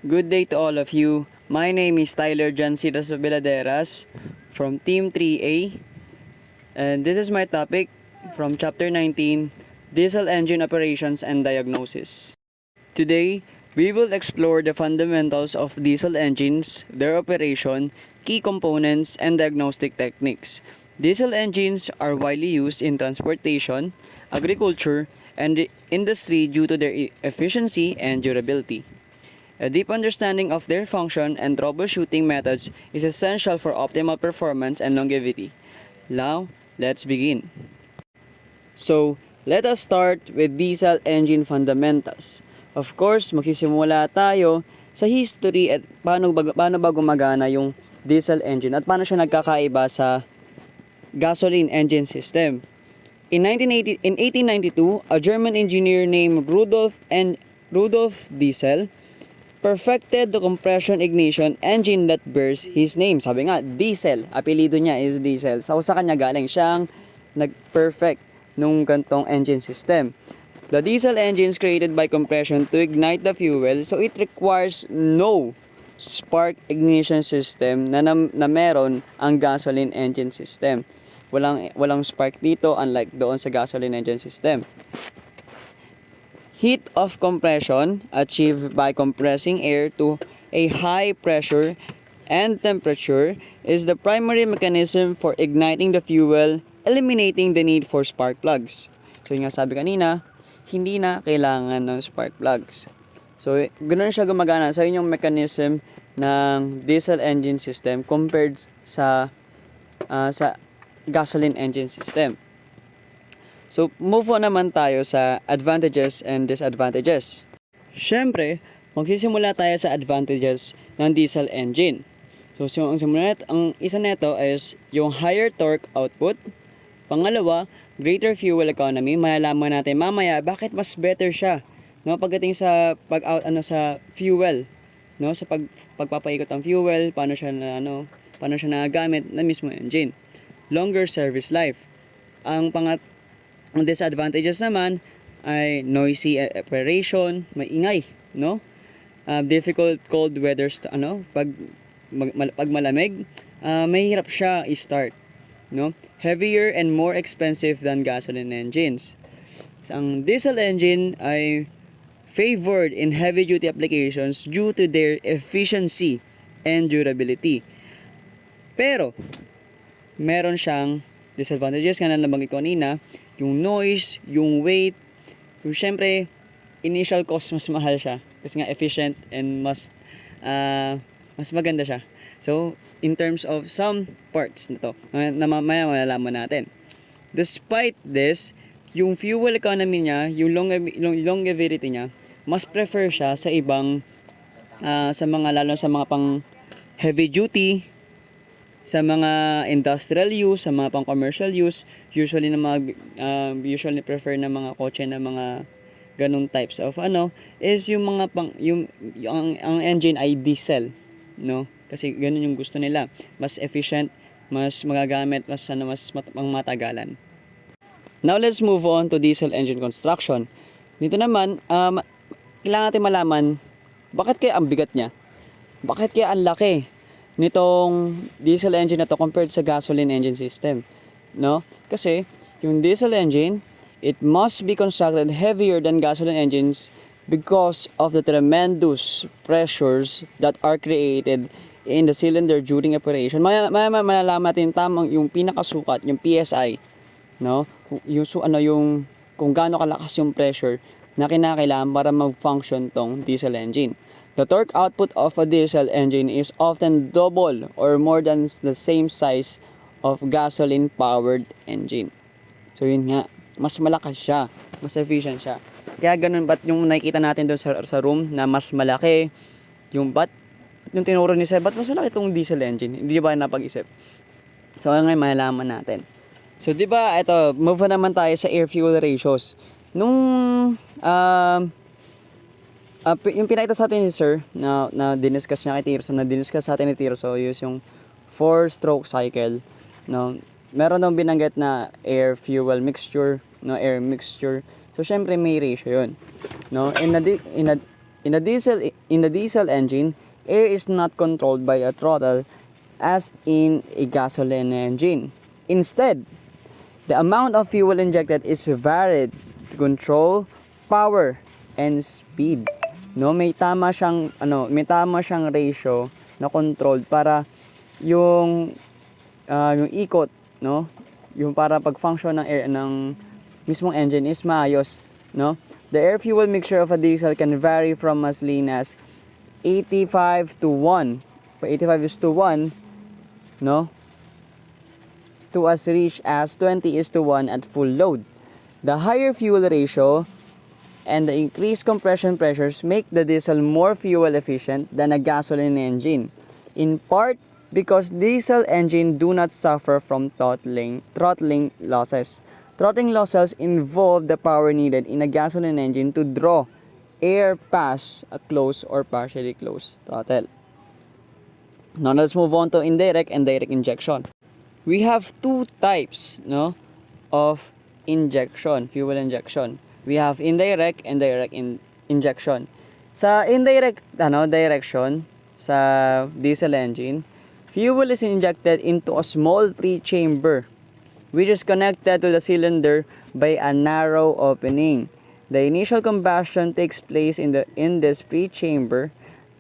Good day to all of you. My name is Tyler Jancidas Biladeras from Team 3A, and this is my topic from Chapter 19, Diesel Engine Operations and Diagnosis. Today, we will explore the fundamentals of diesel engines, their operation, key components, and diagnostic techniques. Diesel engines are widely used in transportation, agriculture, and the industry due to their efficiency and durability. A deep understanding of their function and troubleshooting methods is essential for optimal performance and longevity. Now, let's begin. So, let us start with diesel engine fundamentals. Of course, magsisimula tayo sa history at paano ba gumagana yung diesel engine at paano siya nagkakaiba sa gasoline engine system. In 1892, a German engineer named Rudolf Diesel perfected the compression ignition engine that bears his name. Sabi nga, Diesel. Apelido niya is Diesel. So, sa kanya galing siyang nag-perfect nung gantong engine system. The diesel engine is created by compression to ignite the fuel, so it requires no spark ignition system na meron ang gasoline engine system. Walang spark dito, unlike doon sa gasoline engine system. Heat of compression achieved by compressing air to a high pressure and temperature is the primary mechanism for igniting the fuel, eliminating the need for spark plugs. So yung nga sabi kanina, hindi na kailangan ng spark plugs. So ganoon siya gumagana. So yun yung mechanism ng diesel engine system compared sa gasoline engine system. So, move on naman tayo sa advantages and disadvantages. Siyempre, magsisimula tayo sa advantages ng diesel engine. So, ang isa nito is yung higher torque output. Pangalawa, greater fuel economy. Malalaman natin mamaya bakit mas better siya. No, pagdating sa sa fuel, no, sa pagpapaikot ng fuel, paano siya nagagamit na mismo engine. Longer service life. Ang disadvantages naman ay noisy operation, maingay, no? Difficult cold weathers, pag malamig, mahirap siya i-start, no? Heavier and more expensive than gasoline engines. Ang diesel engine ay favored in heavy duty applications due to their efficiency and durability. Pero meron siyang disadvantages nga na nabanggit ko kanina, yung noise, yung weight, yung syempre initial cost mas mahal siya kasi nga efficient and mas maganda siya. So in terms of some parts nito na mamaya malalaman natin. Despite this, yung fuel economy niya, yung longevity niya, mas prefer siya sa ibang lalo sa mga pang heavy duty, sa mga industrial use, sa mga pang commercial use, usually prefer na mga kotse na mga ganung types of is yung mga ang engine ay diesel, no? Kasi ganun yung gusto nila, mas efficient, mas magagamit, mas matagalan. Now let's move on to diesel engine construction. Dito naman kailangan natin malaman bakit kaya ang bigat niya, bakit kaya ang laki nitong diesel engine na to compared sa gasoline engine system, no? Kasi yung diesel engine, it must be constructed heavier than gasoline engines because of the tremendous pressures that are created in the cylinder during operation. Malalaman natin tamang yung pinakasukat, yung PSI, no? Yung kung gaano kalakas yung pressure na kinakailangan para mag-function tong diesel engine. The torque output of a diesel engine is often double or more than the same size of gasoline-powered engine. So yun nga, mas malakas siya, mas efficient siya. Kaya ganun, ba't yung nakikita natin doon sa room na mas malaki, yung tinuro ni Sir, ba't mas malaki itong diesel engine? Hindi ba napag-isip? So ngayon malalaman natin. So di ba, ito, move na naman tayo sa air-fuel ratios. Yung pinakita sa atin ni Sir na diniscuss niya kay Tirso, sa atin ni Tirso is yung 4-stroke cycle, no? Meron daw binanggit na air fuel mixture, no, air mixture. So syempre may ratio 'yun, no? In the diesel engine, air is not controlled by a throttle as in a gasoline engine. Instead, the amount of fuel injected is varied to control power and speed. No, may tama siyang ratio na controlled para yung yung ikot, no? Yung para pag-function ng air ng mismong engine is maayos, no? The air fuel mixture of a diesel can vary from as lean as 85 to 1. For 85 is to 1, no? To as rich as 20 is to 1 at full load. The higher fuel ratio and the increased compression pressures make the diesel more fuel efficient than a gasoline engine, in part because diesel engine do not suffer from throttling losses. Throttling losses involve the power needed in a gasoline engine to draw air past a closed or partially closed throttle. Now let's move on to indirect and direct injection. We have two types, no, of injection, fuel injection. We have indirect and direct injection. Sa indirect direction sa diesel engine, fuel is injected into a small pre-chamber which is connected to the cylinder by a narrow opening. The initial combustion takes place in this pre-chamber.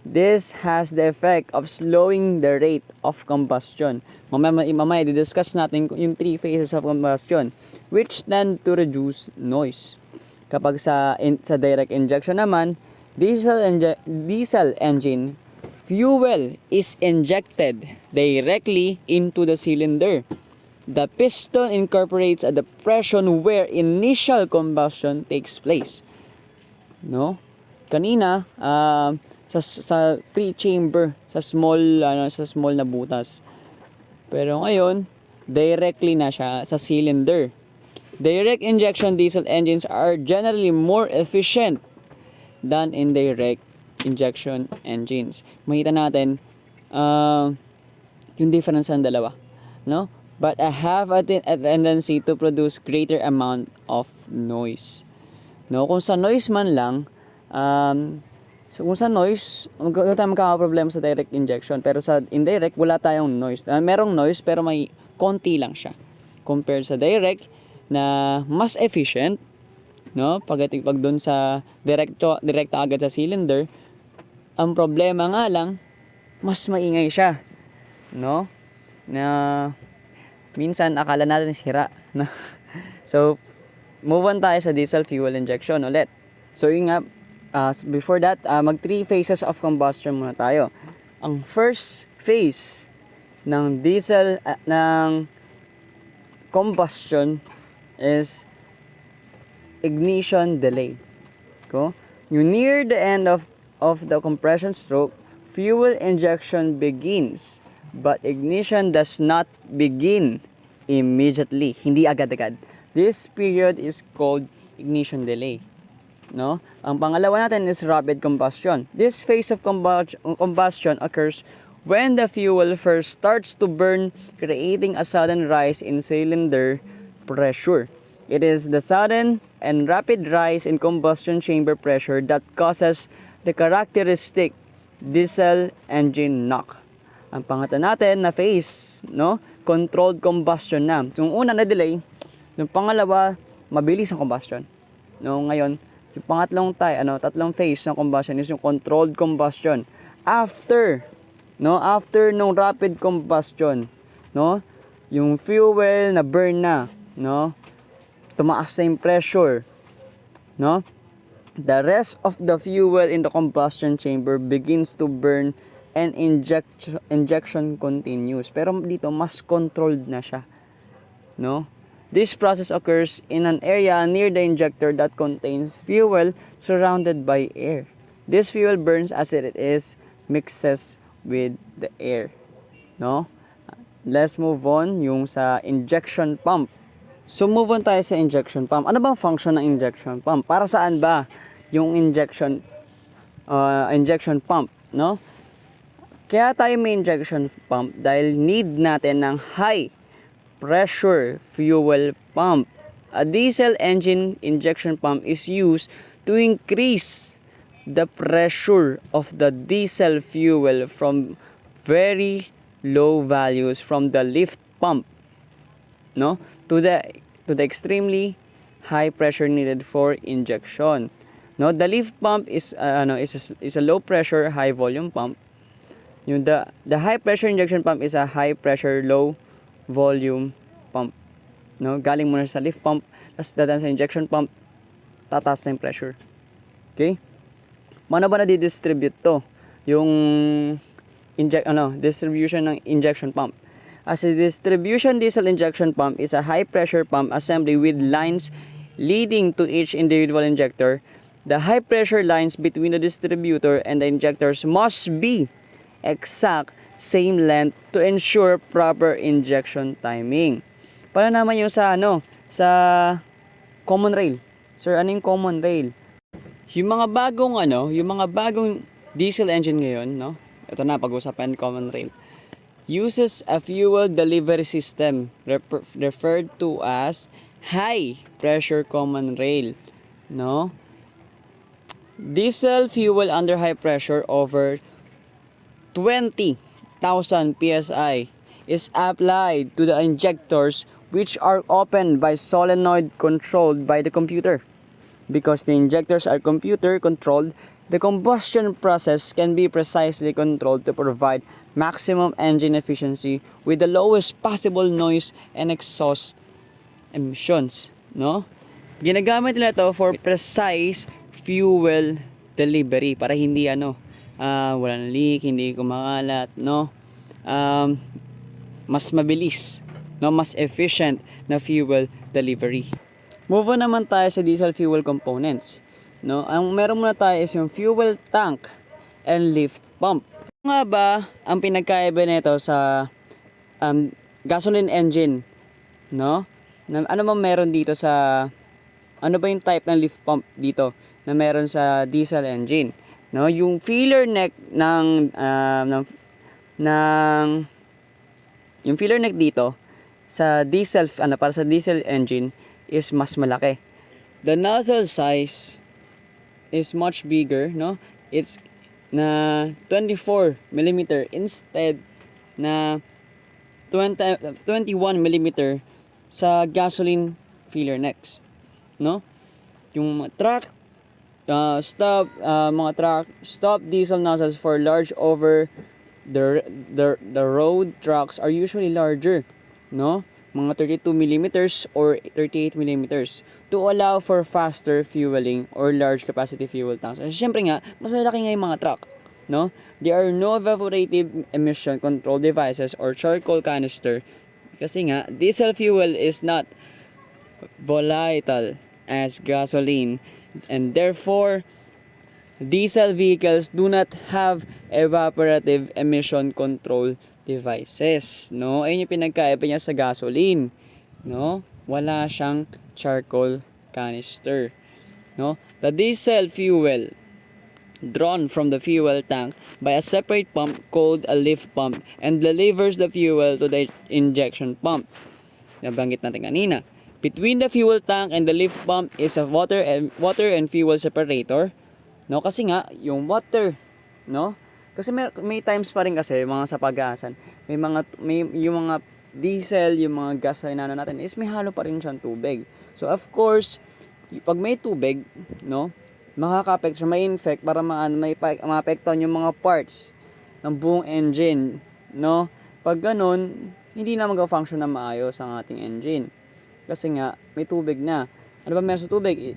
This has the effect of slowing the rate of combustion. Mamaya discuss natin yung three phases of combustion which tend to reduce noise. Kapag sa direct injection naman, diesel engine fuel is injected directly into the cylinder. The piston incorporates at the pressure where initial combustion takes place. No? Kanina, sa pre-chamber, sa small na butas. Pero ngayon, directly na siya sa cylinder. Direct injection diesel engines are generally more efficient than indirect injection engines. Makita natin yung difference ng dalawa, no? But I have a tendency to produce greater amount of noise. No, kung sa noise man lang, kung sa noise, magkakaproblema sa direct injection. Pero sa indirect, wala tayong noise. Merong noise pero may konti lang siya. Compared sa direct na mas efficient, no? Pag doon sa direkta agad sa cylinder, ang problema nga lang, mas maingay siya, no? Na minsan akala natin sira, no? So, move on tayo sa diesel fuel injection ulit. So, yun nga, before that, mag 3 phases of combustion muna tayo. Ang first phase ng diesel ng combustion is ignition delay. You near the end of the compression stroke, fuel injection begins, but ignition does not begin immediately, hindi agad-agad. This period is called ignition delay. No? Ang pangalawa natin is rapid combustion. This phase of combustion occurs when the fuel first starts to burn, creating a sudden rise in cylinder pressure. It is the sudden and rapid rise in combustion chamber pressure that causes the characteristic diesel engine knock. Ang pangatlo natin na phase, no? Controlled combustion na. Yung una na delay, yung pangalawa, mabilis ang combustion. No, ngayon, yung tatlong phase ng combustion is yung controlled combustion. After nung rapid combustion, no? Yung fuel na burn na, no? Tumaas na yung pressure, no? The rest of the fuel in the combustion chamber begins to burn and injection continues. Pero dito mas controlled na siya, no? This process occurs in an area near the injector that contains fuel surrounded by air. This fuel burns as it is mixes with the air, no? Let's move on yung sa injection pump. So move on tayo sa injection pump. Ano bang function ng injection pump? Para saan ba yung injection pump, no? Kaya tayo may injection pump dahil need natin ng high pressure fuel pump. A diesel engine injection pump is used to increase the pressure of the diesel fuel from very low values from the lift pump, no, to the extremely high pressure needed for injection. No, the lift pump is is a low pressure high volume pump. Yung the high pressure injection pump is a high pressure low volume pump. No, galing muna sa lift pump, tapos dadaan sa injection pump, tataas na yung pressure. Okay? Paano ba na-distribute to? Yung distribution ng injection pump. As a distribution diesel injection pump is a high pressure pump assembly with lines leading to each individual injector. The high pressure lines between the distributor and the injectors must be exact same length to ensure proper injection timing. Paano naman yung sa common rail? Sir, ano yung common rail? Yung mga bagong diesel engine ngayon, no? Ito na, pag-usapan common rail. Uses a fuel delivery system referred to as high pressure common rail, no? Diesel fuel under high pressure over 20,000 psi is applied to the injectors which are opened by solenoid controlled by the computer. Because the injectors are computer controlled, the combustion process can be precisely controlled to provide maximum engine efficiency with the lowest possible noise and exhaust emissions, no? Ginagamit nila to for precise fuel delivery para hindi walang leak, hindi kumakalat, no? Mas mabilis, no, mas efficient na fuel delivery. Move on naman tayo sa diesel fuel components, no? Ang meron muna tayo is yung fuel tank and lift pump. Ano nga ba ang pinagkaiba nito sa gasoline engine, no? Ano ba meron dito sa ano ba yung type ng lift pump dito na meron sa diesel engine, no? Yung filler neck yung filler neck dito sa diesel para sa diesel engine is mas malaki. The nozzle size is much bigger, no? It's na 24 mm instead na 21 mm sa gasoline filler necks, no? Yung stop diesel nozzles for large over the road trucks are usually larger, no? Mga 32 millimeters or 38 millimeters to allow for faster fueling or large capacity fuel tanks. Siyempre nga, mas malaki nga yung mga truck, no? There are no evaporative emission control devices or charcoal canister kasi nga, diesel fuel is not volatile as gasoline and therefore diesel vehicles do not have evaporative emission control devices, no? Ayun yung pinagkaiba niya sa gasoline, no? Wala siyang charcoal canister, no? The diesel fuel drawn from the fuel tank by a separate pump called a lift pump and delivers the fuel to the injection pump. Nabanggit natin kanina. Between the fuel tank and the lift pump is a water and fuel separator. No, kasi nga yung water, no? Kasi may times pa rin kasi mga sa pag-aasan, may yung mga diesel, yung mga gas na natin is may halo pa rin siyang tubig. So of course, pag may tubig, no, makaka-affect siya, may infect para maapektuhan yung mga parts ng buong engine, no? Pag ganun, hindi na mag-function na maayos ang ating engine. Kasi nga, may tubig na. Ano ba meron sa tubig?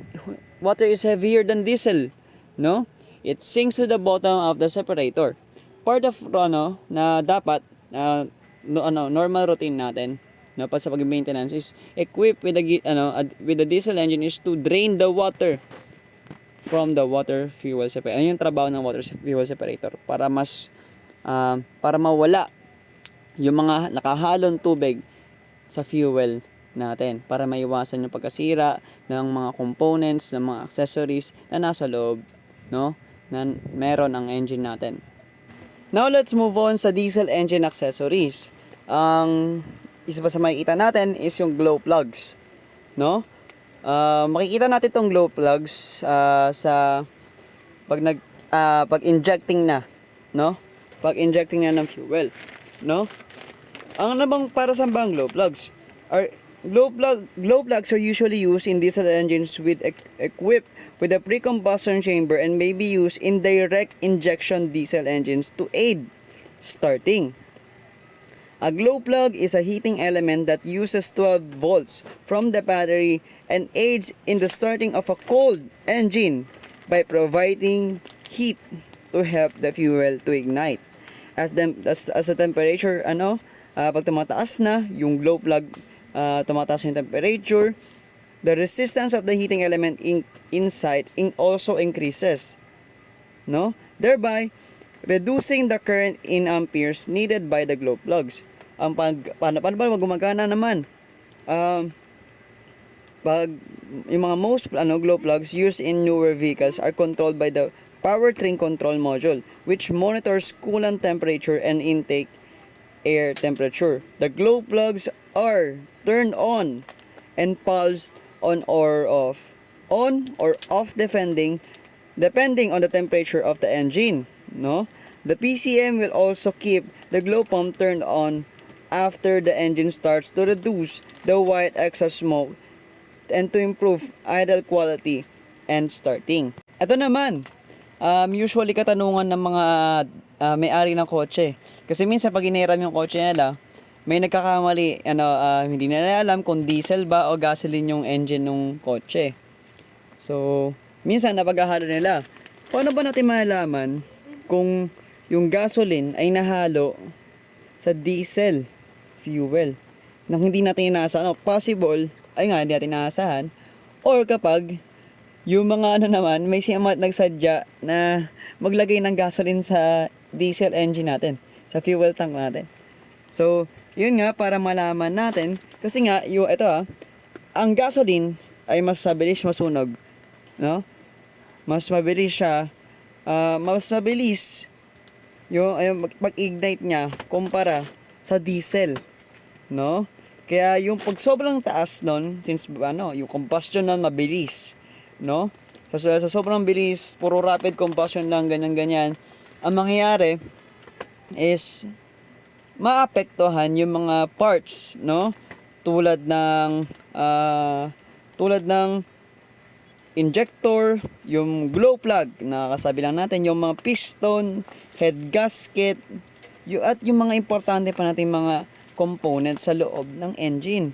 Water is heavier than diesel, no? It sinks to the bottom of the separator. Part of na dapat normal routine natin, no, pa sa pag-maintenance is equipped with the diesel engine is to drain the water from the water fuel separator. Ano yung trabaho ng water fuel separator? Para para mawala yung mga nakahalong tubig sa fuel natin, para maiwasan yung pagkasira ng mga components, ng mga accessories na nasa loob, no, na meron ang engine natin. Now let's move on sa diesel engine accessories. Ang isa pa sa makikita natin is yung glow plugs, no? Makikita natin itong glow plugs sa pag injecting na, no? Pag injecting na ng fuel, no? Ang ano bang para sa bang glow plugs? Glow plugs are usually used in diesel engines with equipped with a pre-combustion chamber and may be used in direct injection diesel engines to aid starting. A glow plug is a heating element that uses 12 volts from the battery and aids in the starting of a cold engine by providing heat to help the fuel to ignite. As the temperature pag tumataas na yung glow plug, tumataas yung temperature, the resistance of the heating element inside also increases, no? Thereby reducing the current in amperes needed by the glow plugs. Paano ba gumagana naman? Pag yung mga most glow plugs used in newer vehicles are controlled by the powertrain control module, which monitors coolant temperature and intake air temperature. The glow plugs are turned on and pulsed on or off depending on the temperature of the engine, no? The PCM will also keep the glow pump turned on after the engine starts to reduce the white exhaust smoke and to improve idle quality and starting. Ito naman, usually katanungan ng mga may-ari ng kotse. Kasi minsan pag iniram yung kotse nila, may nagkakamali, hindi nila alam kung diesel ba o gasoline yung engine ng kotse. So, minsan napaghahalo nila. Paano ba natin malalaman kung yung gasoline ay nahalo sa diesel fuel nang hindi natin inaasahan? Possible, ay nga, hindi natin inaasahan. Or kapag yung mga naman, may nagsadya na maglagay ng gasoline sa diesel engine natin, sa fuel tank natin. So, yun nga, para malaman natin, kasi nga, ang gasoline ay mas mabilis masunog, no? Mas mabilis siya, mas mabilis yung pag-ignite niya kumpara sa diesel, no? Kaya yung pag sobrang taas nun, since yung combustion nun mabilis, no? So, sa sobrang bilis, puro rapid combustion lang, ganyan-ganyan, ang mangyayari is maapektuhan yung mga parts, no? Tulad ng injector, yung glow plug, nakakasabi lang natin, yung mga piston, head gasket, at yung mga importante pa natin mga components sa loob ng engine,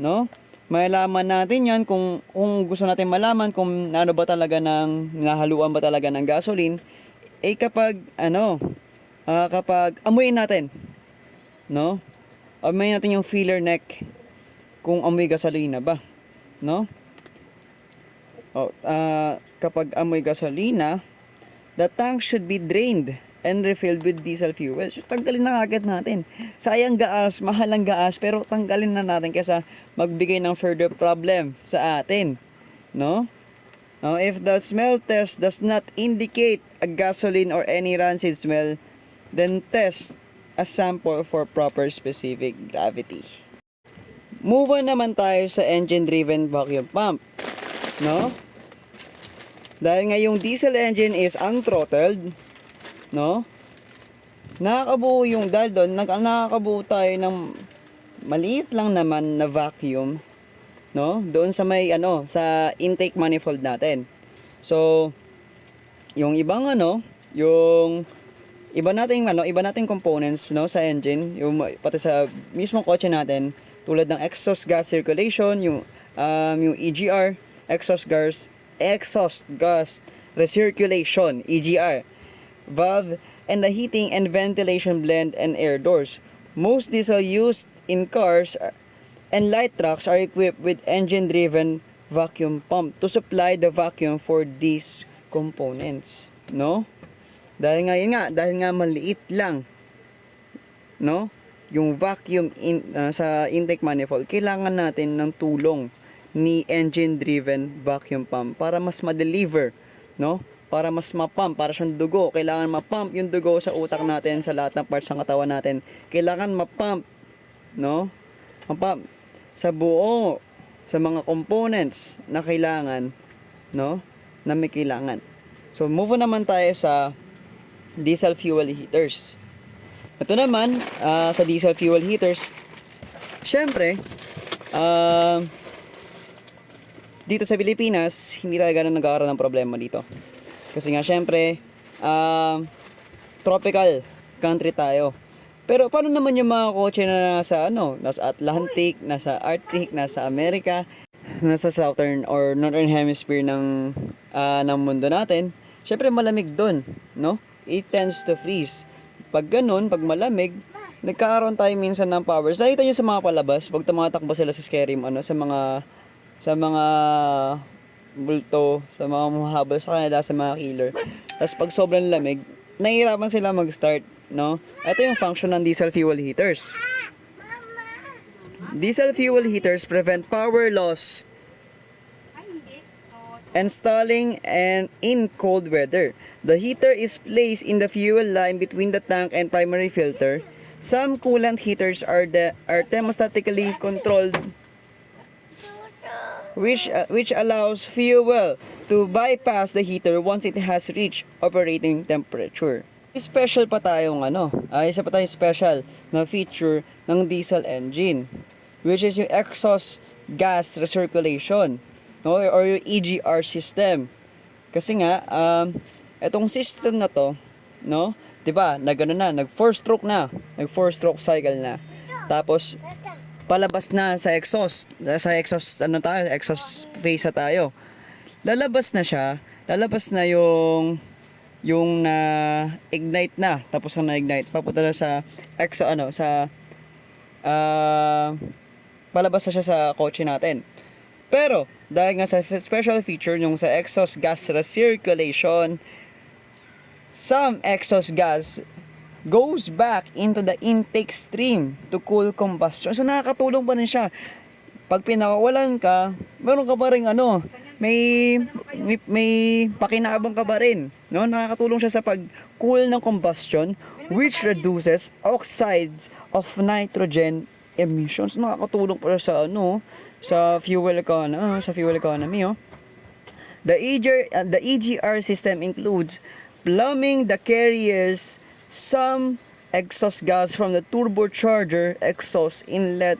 no? Malalaman natin yan kung gusto natin malaman kung ano ba talaga nahaluan ba talaga ng gasoline, kapag amuyin natin, no? Amuyin natin yung filler neck kung amoy gasolina ba, no? Kapag amoy gasolina, the tank should be drained and refilled with diesel fuel. So, tanggalin na agad natin. Sayang gas, mahal ang gas, pero tanggalin na natin kaysa magbigay ng further problem sa atin, no? Now, if the smell test does not indicate a gasoline or any rancid smell, then test a sample for proper specific gravity. Move on naman tayo sa engine-driven vacuum pump, no? Dahil nga yung diesel engine is unthrottled, no? Nakakabuo nakakabuo tayo ng maliit lang naman na vacuum, no? Doon sa sa intake manifold natin. So, yung ibang yung iba nating components, no, sa engine, yung pati sa mismong kotse natin, tulad ng exhaust gas circulation, yung EGR, exhaust gas recirculation, EGR, valve, and the heating and ventilation blend and air doors. Most diesel used in cars and light trucks are equipped with engine-driven vacuum pump to supply the vacuum for these components, no? Dahil nga maliit lang, no, yung vacuum sa intake manifold, kailangan natin ng tulong ni engine-driven vacuum pump para mas ma-deliver, no? Para mas ma-pump, para siyang dugo. Kailangan ma-pump yung dugo sa utak natin, sa lahat ng parts ng katawan natin. Kailangan ma-pump, no? Ma-pump sa mga components na kailangan, no? Na may kailangan. So, move on naman tayo sa diesel fuel heaters. Ito naman, sa diesel fuel heaters, syempre, dito sa Pilipinas, hindi tayo ganun nagkakaroon ng problema dito. Kasi nga, syempre, tropical country tayo. Pero paano naman yung mga kotse na nasa Atlantic, nasa Arctic, nasa Amerika, nasa southern or northern hemisphere ng mundo natin? Syempre malamig doon, no? It tends to freeze. Pag ganun, pag malamig, nagkakaroon tayo minsan ng powers. Nakita nyo sa mga palabas, pag tumatakbo sila sa scary, sa mga bulto, sa mga mahabal sa kanila, sa mga killer. Tapos pag sobrang lamig, nahihirapan sila mag-start, no? Ito yung function ng diesel fuel heaters. Diesel fuel heaters prevent power loss and stalling and in cold weather. The heater is placed in the fuel line between the tank and primary filter. Some coolant heaters are thermostatically controlled, which allows fuel to bypass the heater once it has reached operating temperature. Special pa tayong isa pa tayong special na feature ng diesel engine, which is yung exhaust gas recirculation, no, or yung EGR system. Kasi nga etong system na to, no, 'di ba? Nag 4-stroke cycle na. Tapos palabas na sa exhaust phase na tayo. Lalabas na yung na ignite na, tapos ang na-ignite papunta na sa palabas na siya sa kotse natin. Pero dahil nga sa special feature yung sa exhaust gas recirculation, some exhaust gas goes back into the intake stream to cool combustion. So nakakatulong pa rin siya. Pag pinakawalan ka, meron ka pa rin may pakinabang ka pa rin, no? Nakakatulong siya sa pag-cool ng combustion, which reduces oxides of nitrogen emissions. Nakakatulong pa siya sa fuel economy, oh. The EGR system includes plumbing the carriers, some exhaust gas from the turbocharger exhaust inlet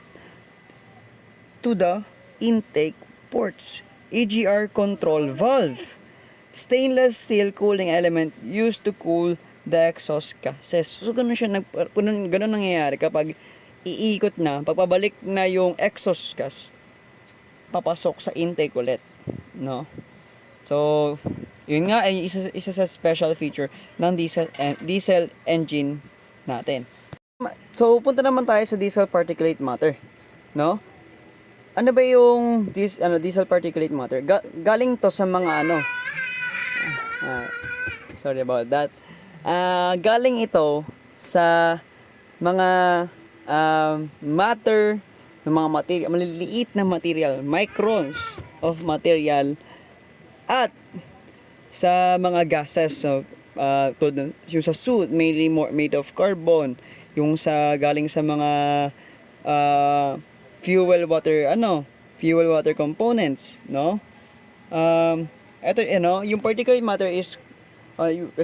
to the intake ports. EGR control valve, stainless steel cooling element used to cool the exhaust gases. So ganun nangyayari kapag iikot na, pagpabalik na yung exhaust gas, papasok sa intake ulit, no? So yun nga ay isa sa special feature ng diesel engine natin. So punta naman tayo sa diesel particulate matter, no? Ano ba yung diesel particulate matter? Galing to sa mga sorry about that. Galing ito sa mga matter ng mga material, maliliit na material, microns of material, at sa mga gases. So yung sa suit mainly made of carbon, yung galing sa mga fuel water components, no? Ito yung particulate matter is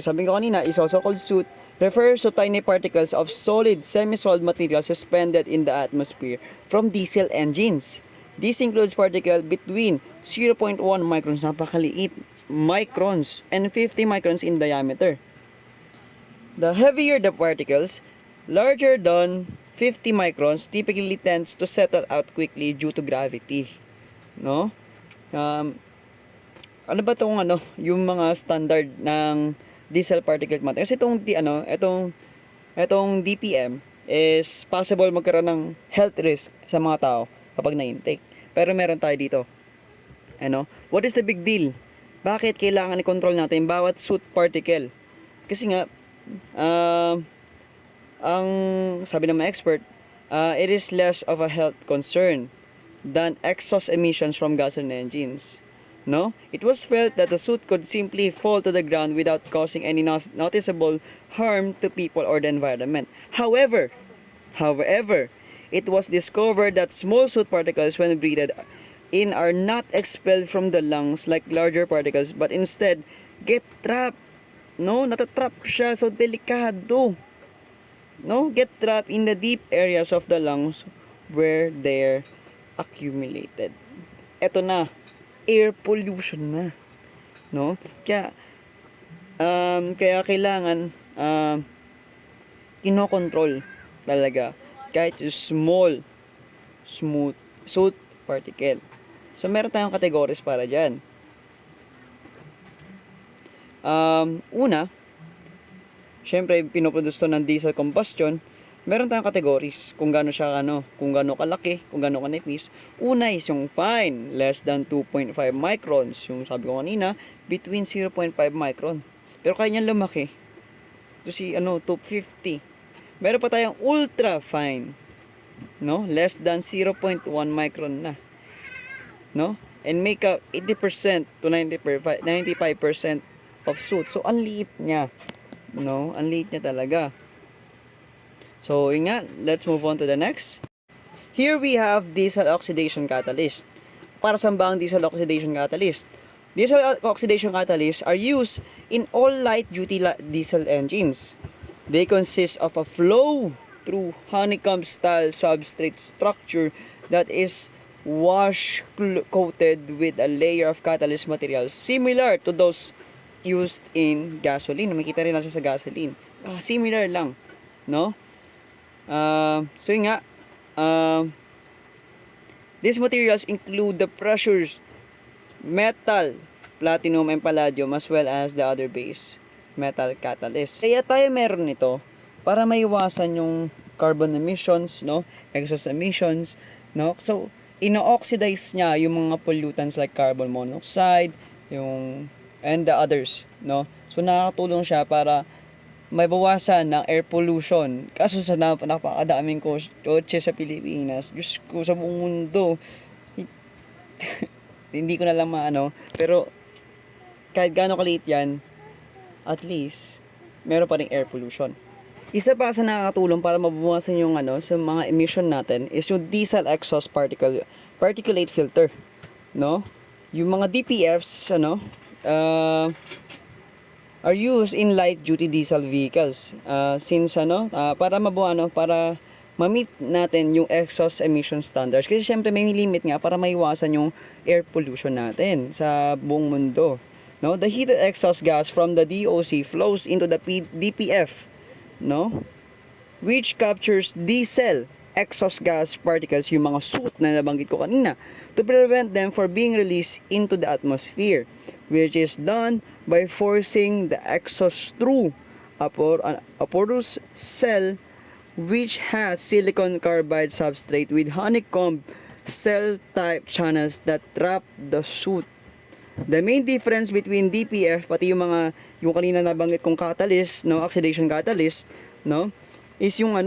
sabi ko kanina, is also called soot, refers to tiny particles of solid semi-solid material suspended in the atmosphere from diesel engines. This includes particles between 0.1 microns, napakaliit, microns, and 50 microns in diameter. The heavier the particles, larger than 50 microns, typically tends to settle out quickly due to gravity, no? Ano ba tong yung mga standard ng diesel particulate matter? Kasi itong DPM is possible magkaroon ng health risk sa mga tao kapag na-intake. Pero meron tayo dito. What is the big deal? Bakit kailangan i-control natin bawat soot particle? Kasi nga ang sabi ng mga expert, it is less of a health concern than exhaust emissions from gasoline engines. No? It was felt that the soot could simply fall to the ground without causing any noticeable harm to people or the environment. However, it was discovered that small soot particles, when breathed in, are not expelled from the lungs like larger particles, but instead get trapped. No, natatrap siya, so delikado. No, get trapped in the deep areas of the lungs where they're accumulated. Eto na, air pollution na. No? Kaya kailangan kinokontrol talaga kahit smooth soot particle. So meron tayong categories para diyan. Una, syempre pinoproduce to ng diesel combustion. Meron tayong categories kung gaano siya kung gaano kalaki, kung gaano kanipis. Una is yung fine, less than 2.5 microns. Yung sabi ko kanina, between 0.5 micron. Pero kaya niyan lumaki. Ito si 250. Meron pa tayong ultra fine, no? Less than 0.1 micron na. No? And make up 80% to 95% of soot. So ang liit niya. No? Ang liit niya talaga. So, yun nga, let's move on to the next. Here we have diesel oxidation catalyst. Para saan ba ang diesel oxidation catalyst? Diesel oxidation catalysts are used in all light-duty diesel engines. They consist of a flow-through honeycomb-style substrate structure that is wash-coated with a layer of catalyst materials similar to those used in gasoline. Makikita rin natin sa gasoline. Similar lang, no? So yun nga, these materials include the precious metal, platinum and palladium, as well as the other base metal catalyst. Kaya tayo meron nito para maiwasan yung carbon emissions, no? Exhaust emissions, no? So, ino-oxidize niya yung mga pollutants like carbon monoxide, and the others, no? So, nakakatulong siya para may bawasan ng air pollution. Kaso sa napakadaming kotse sa Pilipinas, Diyos ko, sa buong mundo, hindi ko na lang pero kahit gaano kaliit yan, at least, meron pa ring air pollution. Isa pa sa nakakatulong para mabawasan yung sa mga emission natin is yung diesel exhaust particulate filter, no? Yung mga DPFs, are used in light duty diesel vehicles since para para ma-meet natin yung exhaust emission standards, kasi syempre may limit nga para maiwasan yung air pollution natin sa buong mundo, no? The heated exhaust gas from the DOC flows into the DPF, no, which captures diesel exhaust gas particles, yung mga soot na nabanggit ko kanina, to prevent them from being released into the atmosphere, which is done by forcing the exhaust through a porous cell which has silicon carbide substrate with honeycomb cell type channels that trap the soot. The main difference between DPF pati yung kanina nabanggit kong catalyst, no, oxidation catalyst, no, is yung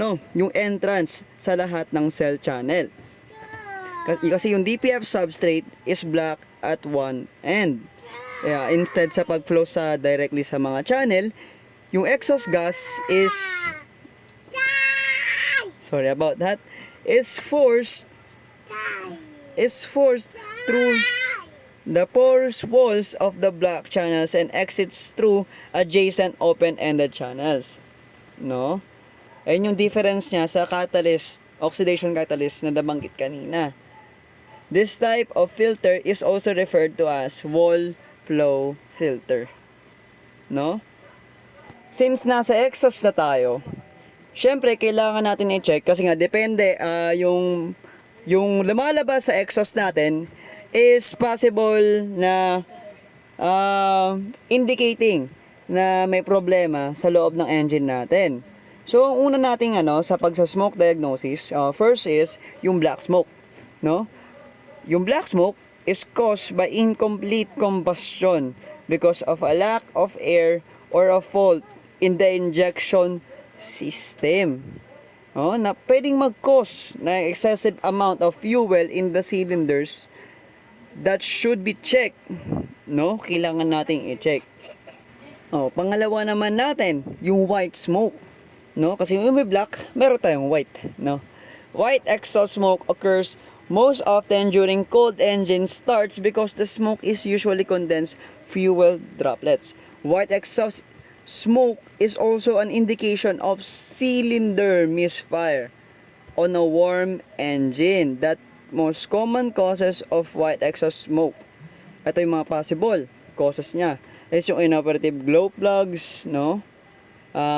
entrance sa lahat ng cell channel. Kasi yung DPF substrate is black at one end. Instead sa pag-flow directly sa mga channel, yung exhaust gas is forced through the porous walls of the black channels and exits through adjacent open-ended channels, no? Ayun yung difference niya sa oxidation catalyst na nabanggit kanina. This type of filter is also referred to as wall flow filter, no? Since nasa exhaust na tayo, syempre kailangan natin i-check kasi nga depende yung lumalabas sa exhaust natin is possible na indicating na may problema sa loob ng engine natin. So ang una nating sa pagsa-smoke diagnosis, first is yung black smoke, no? Yung black smoke is caused by incomplete combustion because of a lack of air or a fault in the injection system. Na pwedeng mag-cause na excessive amount of fuel in the cylinders that should be checked, no? Kailangan nating i-check. Pangalawa naman natin, yung white smoke, no? Kasi yung may black, meron tayong white, no? White exhaust smoke occurs most often during cold engine starts because the smoke is usually condensed fuel droplets. White exhaust smoke is also an indication of cylinder misfire on a warm engine. That most common causes of white exhaust smoke. Ito yung mga possible causes niya. Is yung inoperative glow plugs, no?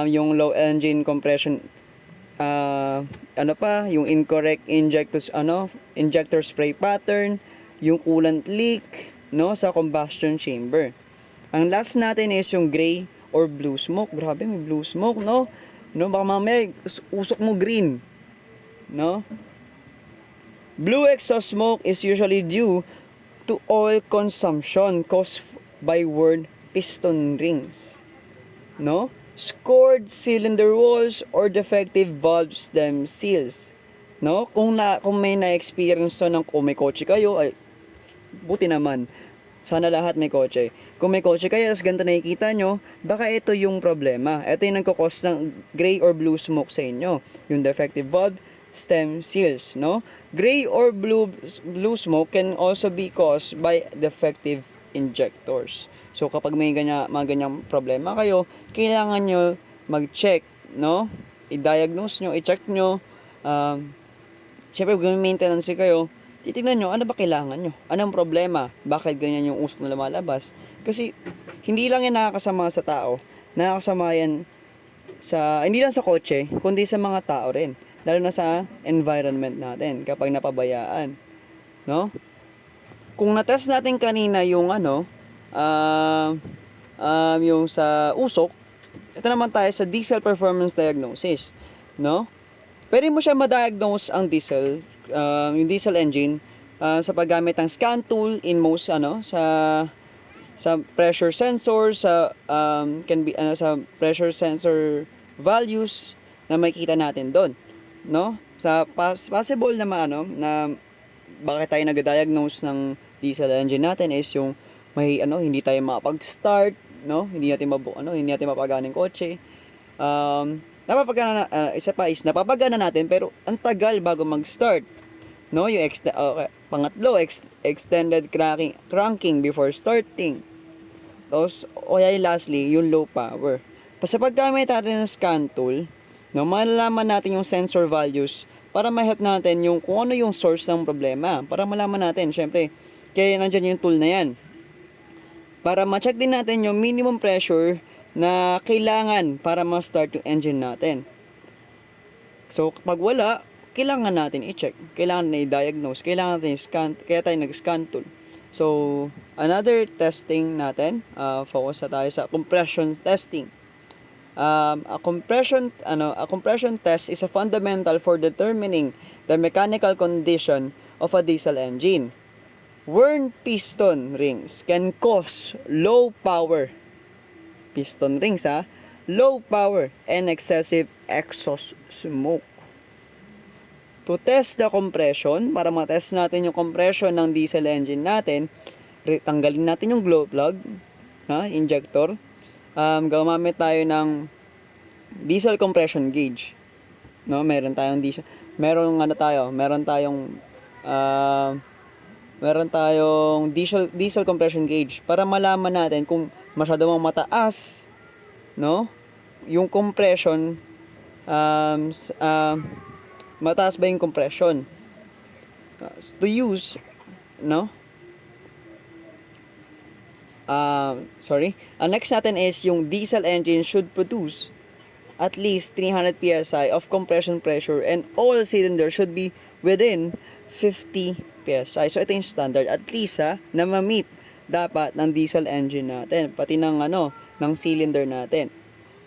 Yung low engine compression, yung incorrect injector spray pattern, yung coolant leak, no, sa combustion chamber. Ang last natin is yung gray or blue smoke. Grabe, may blue smoke, no? No, baka mamaya usok mo green, no? Blue exhaust smoke is usually due to oil consumption caused by worn piston rings, no? Scored cylinder walls or defective valve stem seals, no? Kung may na-experience to kung may kotse kayo, ay buti naman. Sana lahat may kotse. Kung may kotse kayo, as ganito nakikita nyo, baka ito yung problema. Ito yung nagkakos ng gray or blue smoke sa inyo. Yung defective valve stem seals, no? Gray or blue smoke can also be caused by defective injectors. So kapag may mga ganyang problema kayo, kailangan nyo mag-check, no? I-diagnose nyo, i-check nyo. Siyempre, kung may maintenance kayo, titignan nyo, ano ba kailangan nyo? Anong problema? Bakit ganyan yung usok na lumalabas? Kasi, hindi lang yan nakakasama sa tao. Nakakasama yan hindi lang sa kotse, kundi sa mga tao rin. Lalo na sa environment natin, kapag napabayaan. No? Kung na-test natin kanina yung yung sa usok, ito naman tayo sa diesel performance diagnosis. No? Pwede mo siya ma-diagnose ang diesel, yung diesel engine sa paggamit ng scan tool in most sa pressure sensor, sa sa pressure sensor values na makikita natin doon, no? Sa possible na na bakit tayo nag-diagnose ng diesel engine natin is yung hindi tayo makapag-start, no? Hindi natin mapagana yung kotse. Napapagana natin pero ang tagal bago mag-start, no? Yung pangatlo, extended cranking before starting. Tapos lastly, yung low power. Sa paggamit natin ng scan tool, no, malalaman natin yung sensor values para ma-help natin yung kung ano yung source ng problema. Para malaman natin, syempre, kaya nandyan yung tool na yan. Para ma-check din natin yung minimum pressure na kailangan para ma-start yung engine natin. So, kapag wala, kailangan natin i-check. Kailangan na i-diagnose. Kailangan natin i-scan. Kaya tayo nag-scan tool. So, another testing natin, focus na tayo sa compression testing. A compression test is a fundamental for determining the mechanical condition of a diesel engine. Worn piston rings can cause low power. Piston rings, low power and excessive exhaust smoke. To test the compression, para matest natin yung compression ng diesel engine natin, tanggalin natin yung glow plug, injector. Gumamit tayo ng diesel compression gauge. No, meron tayong diesel compression gauge para malaman natin kung masyado mang mataas, no, yung compression, mataas ba yung compression to use, no? Next natin is yung diesel engine should produce at least 300 psi of compression pressure and all cylinders should be within 50 psi. So ito yung standard, at least na ma-meet dapat ng diesel engine natin, pati ng cylinder natin.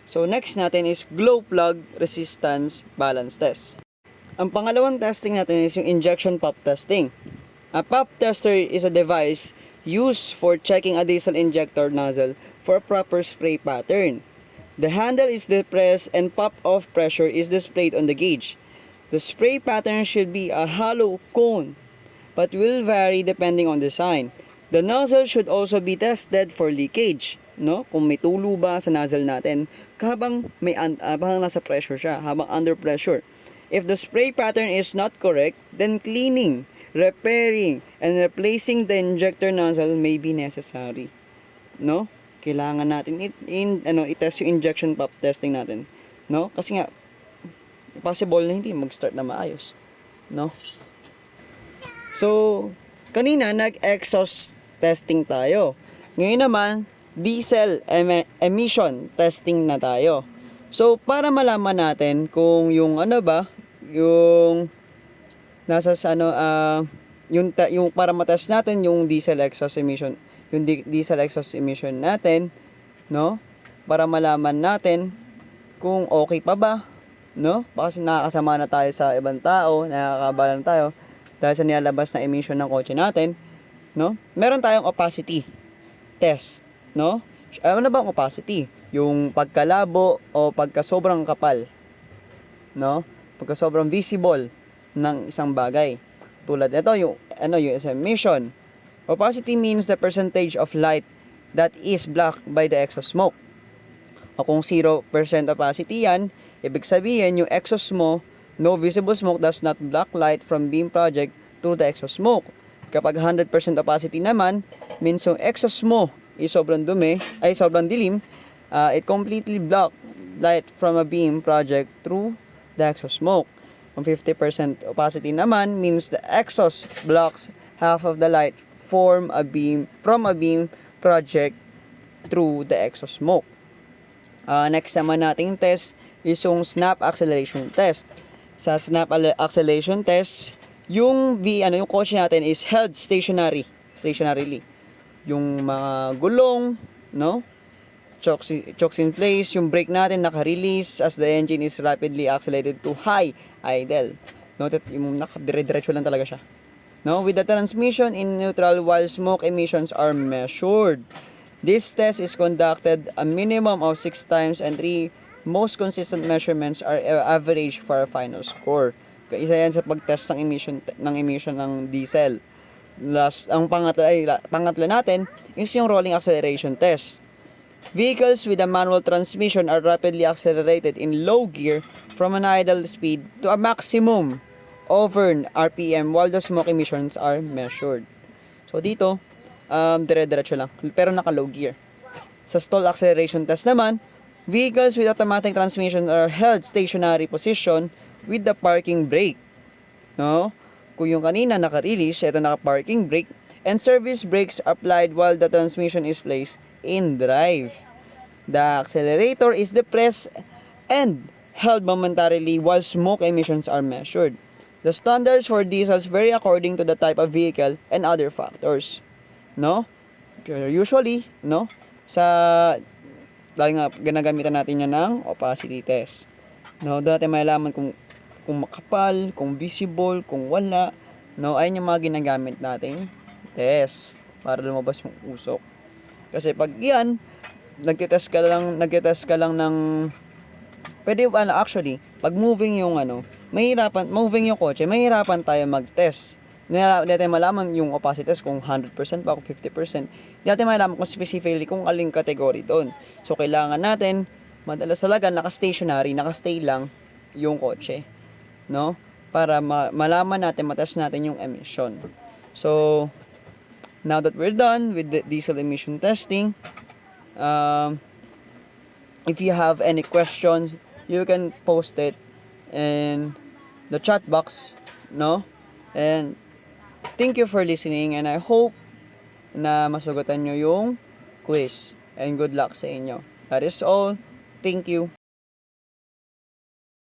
So next natin is glow plug resistance balance test. Ang pangalawang testing natin is yung injection pop testing. A pop tester is a device used for checking a diesel injector nozzle for a proper spray pattern. The handle is depressed and pop-off pressure is displayed on the gauge. The spray pattern should be a hollow cone, but will vary depending on design. The nozzle should also be tested for leakage, no? Kung may tulo ba sa nozzle natin habang nasa pressure siya, habang under pressure. If the spray pattern is not correct, then cleaning repairing and replacing the injector nozzle may be necessary. No? Kailangan natin i-test yung injection pump testing natin. No? Kasi nga possible na hindi mag-start na maayos. No? So, kanina nag-exhaust testing tayo. Ngayon naman, diesel emission testing na tayo. So, para malaman natin kung yung yung nasa sa yung para matest natin yung diesel exhaust emission, diesel exhaust emission natin, no? Para malaman natin kung okay pa ba, no? Kasi nakakasama na tayo sa ibang tao, nakakabalan tayo dahil sa nilalabas na emission ng kotse natin, no? Meron tayong opacity test, no? Ano na ba ang opacity? Yung pagkalabo o pagka sobrang kapal, no? Pagka sobrang visible ng isang bagay. Tulad nito yung yung emission. Opacity means the percentage of light that is blocked by the exhaust smoke. O kung 0% opacity yan, ibig sabihin yung exhaust mo, no visible smoke does not block light from beam project through the exhaust smoke. Kapag 100% opacity naman, means yung exhaust mo is sobrang dilim, it completely block light from a beam project through the exhaust smoke. Kung 50% opacity naman, means the exhaust blocks half of the light from a beam project through the exhaust smoke. Next naman nating test is yung snap acceleration test. Sa snap acceleration test, yung kotse natin is held stationarily. Yung mga gulong, no? Chokes in place, yung brake natin naka-release as the engine is rapidly accelerated to high idle. Note that yung nakadire-diretso lang talaga siya. No, with the transmission in neutral while smoke emissions are measured. This test is conducted a minimum of 6 times and 3 most consistent measurements are average for a final score. Isa yan sa pag-test ng emission ng diesel. Ang pangatlo natin is yung rolling acceleration test. Vehicles with a manual transmission are rapidly accelerated in low gear from an idle speed to a maximum over RPM while the smoke emissions are measured. So dito, dire-diretso lang, pero naka-low gear. Sa stall acceleration test naman, vehicles with automatic transmission are held stationary position with the parking brake. No? Kung yung kanina naka-release, ito naka-parking brake, and service brakes applied while the transmission is placed in drive. The accelerator is depressed and held momentarily while smoke emissions are measured. The standards for diesels vary according to the type of vehicle and other factors. No? Usually, no? Dahil nga ginagamitan natin yan ng opacity test. No? Doon natin malalaman kung makapal, kung visible, kung wala. No? Ayun yung mga ginagamit nating test para lumabas yung usok. Kasi pag yan, nagtitest ka lang ng actually, pag moving yung moving yung kotse, mahirapan tayo mag-test. Hindi natin malaman yung opacity test kung 100% ba, kung 50%. Hindi natin malaman kung specifically kung aling category doon. So, kailangan natin, madalas talaga, nakastay lang yung kotse. No? Para malaman natin, matest natin yung emission. So, now that we're done with the diesel emission testing, if you have any questions, you can post it in the chat box, no? And thank you for listening, and I hope na masugutan nyo yung quiz. And good luck sa inyo. That is all. Thank you.